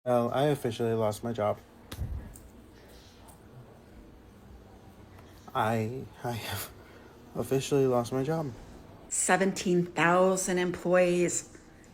Well, I officially lost my job. I have officially lost my job. 17,000 employees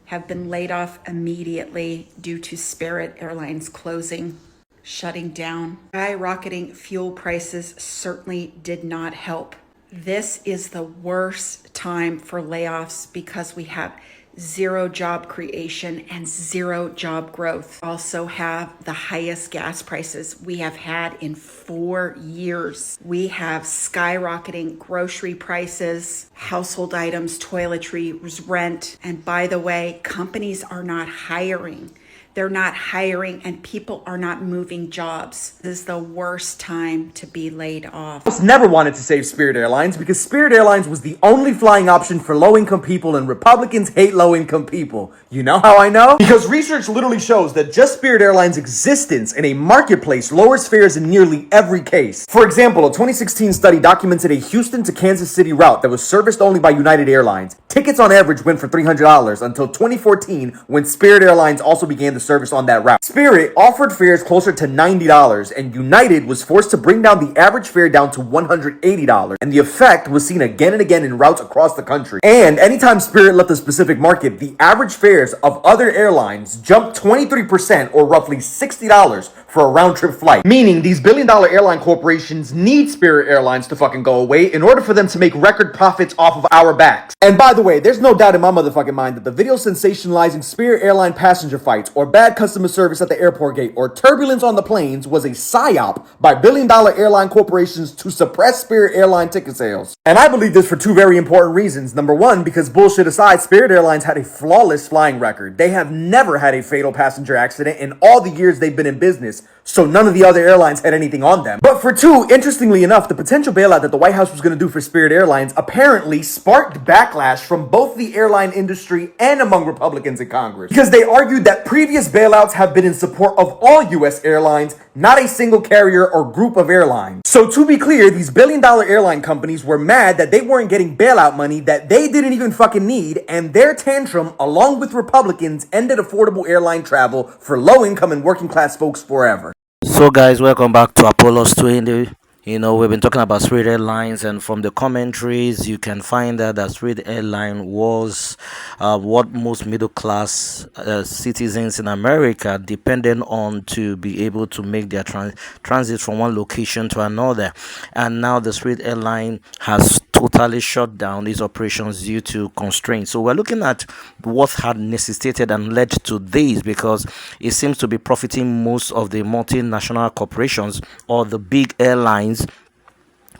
have been laid off immediately due to Spirit Airlines closing, shutting down. Skyrocketing fuel prices certainly did not help. This is the worst time for layoffs because we have zero job creation and zero job growth. Also have the highest gas prices we have had in 4 years. We have skyrocketing grocery prices, household items, toiletries, rent. And by the way, companies are not hiring. They're not hiring and people are not moving jobs. This is the worst time to be laid off. Never wanted to save Spirit Airlines because Spirit Airlines was the only flying option for low-income people, and Republicans hate low-income people. You know how I know? Because research literally shows that just Spirit Airlines' existence in a marketplace lowers fares in nearly every case. For example, a 2016 study documented a Houston to Kansas City route that was serviced only by United Airlines. Tickets on average went for $300 until 2014, when Spirit Airlines also began the service on that route. Spirit offered fares closer to $90, and United was forced to bring down the average fare down to $180, and the effect was seen again and again in routes across the country. And anytime Spirit left a specific market, the average fares of other airlines jumped 23%, or roughly $60 for a round-trip flight. Meaning these billion-dollar airline corporations need Spirit Airlines to fucking go away in order for them to make record profits off of our backs. And by the way, there's no doubt in my motherfucking mind that the video sensationalizing Spirit Airline passenger fights, or bad customer service at the airport gate, or turbulence on the planes was a psyop by billion-dollar airline corporations to suppress Spirit Airline ticket sales. And I believe this for two very important reasons. Number one, because bullshit aside, Spirit Airlines had a flawless flying record. They have never had a fatal passenger accident in all the years they've been in business, so none of the other airlines had anything on them. But for two, interestingly enough, the potential bailout that the White House was going to do for Spirit Airlines apparently sparked backlash from both the airline industry and among Republicans in Congress, because they argued that previous bailouts have been in support of all U.S. airlines, not a single carrier or group of airlines. So to be clear, these billion-dollar airline companies were mad that they weren't getting bailout money that they didn't even fucking need, and their tantrum, along with Republicans, ended affordable airline travel for low-income and working-class folks forever. So guys, welcome back to Apollo's 20. We've been talking about Spirit Airlines, and from the commentaries you can find that Spirit Airline was what most middle class citizens in America depended on to be able to make their transit from one location to another. And now the Spirit Airline has totally shut down these operations due to constraints. So we're looking at what had necessitated and led to this, because it seems to be profiting most of the multinational corporations or the big airlines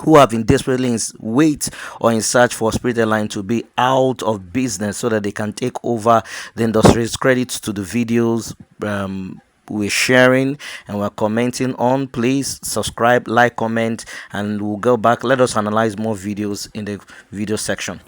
who have been desperately in wait or in search for Spirit Airline to be out of business so that they can take over the industry's credits to the videos we're sharing and we're commenting on. Please subscribe, like, comment, and we'll go back. Let us analyze more videos in the video section.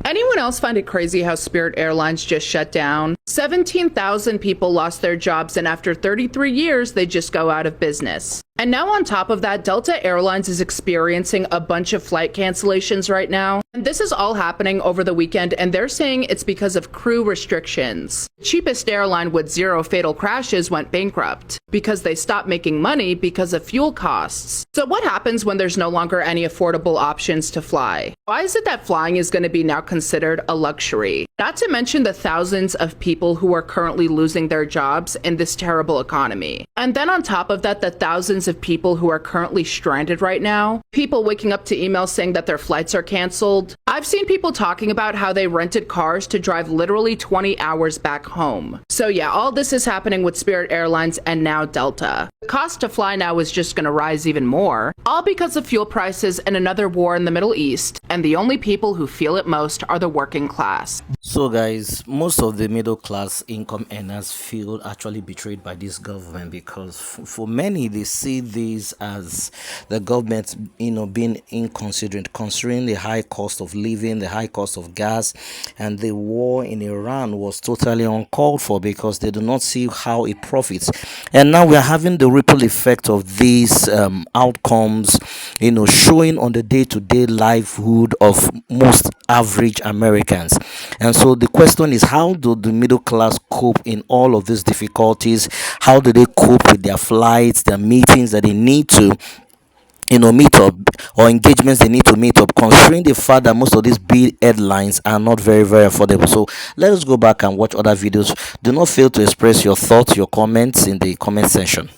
Anyone else find it crazy how Spirit Airlines just shut down? 17,000 people lost their jobs, and after 33 years, they just go out of business. And now on top of that, Delta Airlines is experiencing a bunch of flight cancellations right now. And this is all happening over the weekend, and they're saying it's because of crew restrictions. The cheapest airline with 0 fatal crashes went bankrupt because they stopped making money because of fuel costs. So what happens when there's no longer any affordable options to fly? Why is it that flying is going to be now considered a luxury? Not to mention the thousands of people who are currently losing their jobs in this terrible economy. And then on top of that, the thousands of people who are currently stranded right now. People waking up to emails saying that their flights are canceled. I've seen people talking about how they rented cars to drive literally 20 hours back home. So yeah, all this is happening with Spirit Airlines and now Delta. The cost to fly now is just going to rise even more, all because of fuel prices and another war in the Middle East, and the only people who feel it most are the working class. So guys, most of the middle class income earners feel actually betrayed by this government, because for many they see see this as the government, being inconsiderate, considering the high cost of living, the high cost of gas, and the war in Iran was totally uncalled for because they do not see how it profits. And now we are having the ripple effect of these outcomes, showing on the day-to-day livelihood of most average Americans. And so the question is, how do the middle class cope in all of these difficulties? How do they cope with their flights, their meetings that they need to meet up, or engagements they need to meet up, considering the fact that most of these big headlines are not very, very affordable? So let us go back and watch other videos. Do not fail to express your thoughts, your comments in the comment section.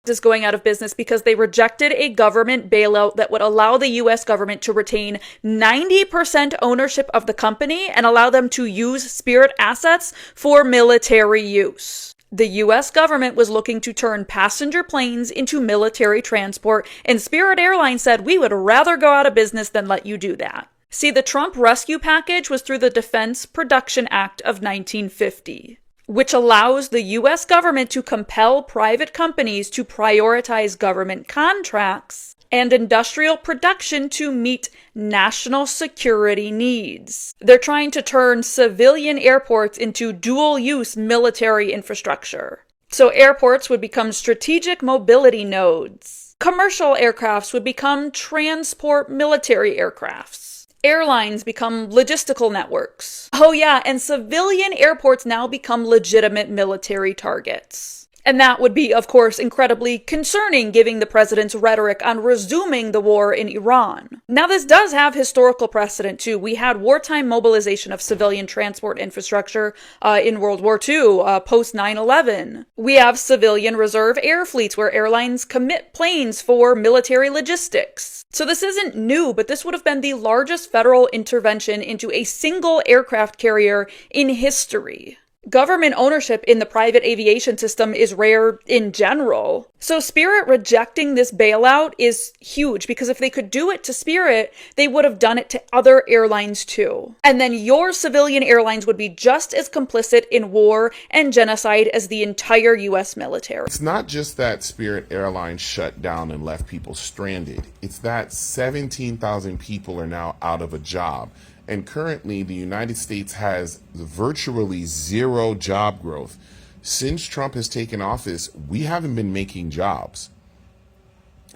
Is going out of business because they rejected a government bailout that would allow the US government to retain 90% ownership of the company and allow them to use Spirit assets for military use. The US government was looking to turn passenger planes into military transport, and Spirit Airlines said, "We would rather go out of business than let you do that." See, the Trump rescue package was through the Defense Production Act of 1950. Which allows the US government to compel private companies to prioritize government contracts and industrial production to meet national security needs. They're trying to turn civilian airports into dual-use military infrastructure. So airports would become strategic mobility nodes. Commercial aircrafts would become transport military aircrafts. Airlines become logistical networks. Oh yeah, and civilian airports now become legitimate military targets. And that would be, of course, incredibly concerning given the president's rhetoric on resuming the war in Iran. Now, this does have historical precedent, too. We had wartime mobilization of civilian transport infrastructure in World War II, post 9/11. We have civilian reserve air fleets where airlines commit planes for military logistics. So this isn't new, but this would have been the largest federal intervention into a single aircraft carrier in history. Government ownership in the private aviation system is rare in general. So Spirit rejecting this bailout is huge because if they could do it to Spirit, they would have done it to other airlines too. And then your civilian airlines would be just as complicit in war and genocide as the entire US military. It's not just that Spirit Airlines shut down and left people stranded. It's that 17,000 people are now out of a job. And currently, the United States has virtually zero job growth. Since Trump has taken office, we haven't been making jobs.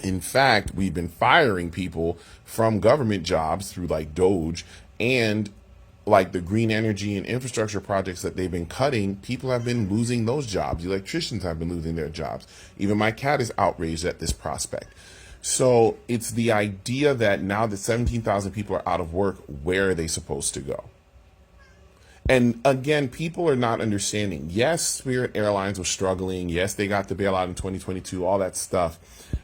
In fact, we've been firing people from government jobs through like Doge and like the green energy and infrastructure projects that they've been cutting. People have been losing those jobs. Electricians have been losing their jobs. Even my cat is outraged at this prospect. So it's the idea that now that 17,000 people are out of work, where are they supposed to go? And again, people are not understanding. Yes, Spirit Airlines was struggling. Yes, they got the bailout in 2022, all that stuff.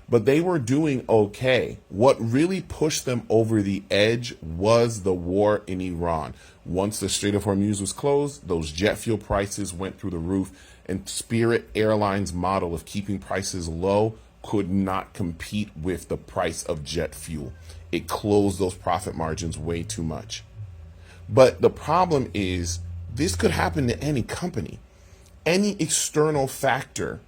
But they were doing okay. What really pushed them over the edge was the war in Iran. Once the Strait of Hormuz was closed, those jet fuel prices went through the roof, and Spirit Airlines' model of keeping prices low could not compete with the price of jet fuel. It closed those profit margins way too much. But the problem is this could happen to any company. Any external factor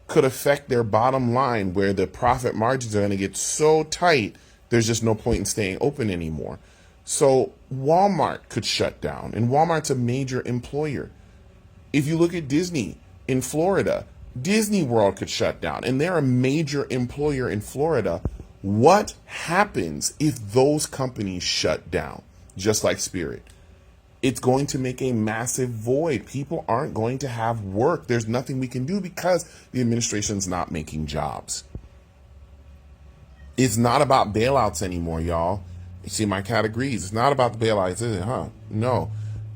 could affect their bottom line where the profit margins are going to get so tight, there's just no point in staying open anymore. So Walmart could shut down, and Walmart's a major employer. If you look at Disney in Florida, Disney World could shut down, and they're a major employer in Florida. What happens if those companies shut down, just like Spirit? It's going to make a massive void. People aren't going to have work. There's nothing we can do because the administration's not making jobs. It's not about bailouts anymore, y'all. You see, my cat agrees. It's not about the bailouts, is it, huh? No.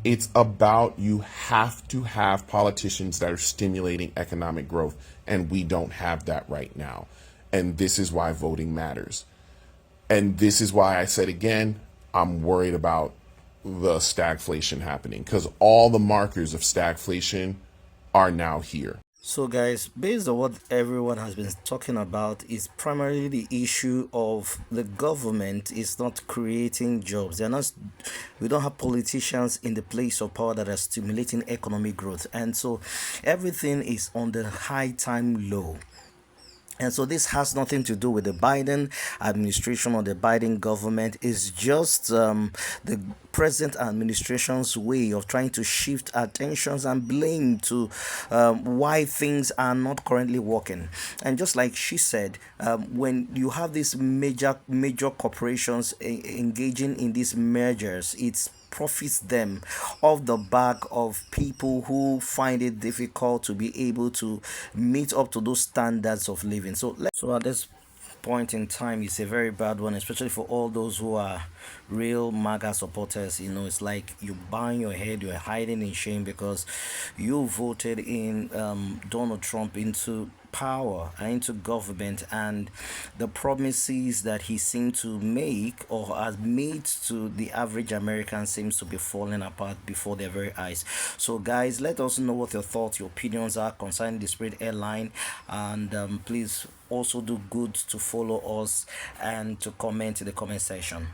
It's about you have to have politicians that are stimulating economic growth, and we don't have that right now. And this is why voting matters. And this is why I said again, I'm worried about the stagflation happening because all the markers of stagflation are now here. So, guys, based on what everyone has been talking about, is primarily the issue of the government is not creating jobs. They're not. We don't have politicians in the place of power that are stimulating economic growth, and so everything is on the high time low. And so this has nothing to do with the Biden administration or the Biden government. It's just the present administration's way of trying to shift attentions and blame to why things are not currently working. And just like she said, when you have these major corporations engaging in these mergers, it's profits them off the back of people who find it difficult to be able to meet up to those standards of living. So at this point in time, it's a very bad one, especially for all those who are real MAGA supporters. You know, it's like you bang your head, you're hiding in shame because you voted in Donald Trump into power and into government, and the promises that he seemed to make or has made to the average American seems to be falling apart before their very eyes. So guys, let us know what your thoughts, your opinions are concerning the Spirit Airline, and please also do good to follow us and to comment in the comment section.